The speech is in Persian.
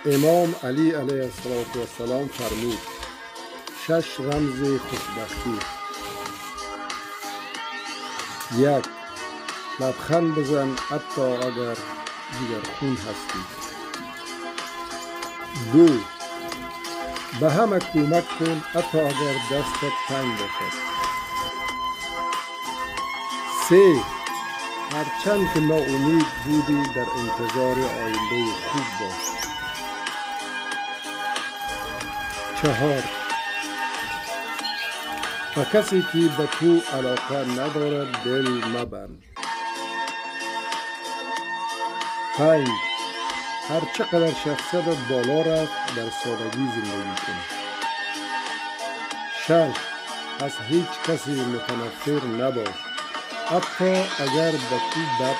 امام علی علیه السلام فرمود 6 رمز خوشبختی: 1. لبخند بزن حتی اگر جگرخون هستی. 2. به همه کمک کن حتی اگر دستت تنگ باشد. 3. هرچند که ناامید بودی در انتظار آینده خوب باش. 4. به کسی که به تو علاقه ندارد دل مبند. 5. هر چقدر شخصیت بالا رفت در سادگی زندگی کن. 6. از هیچ کسی متنفر نباش حتی اگر به تو بد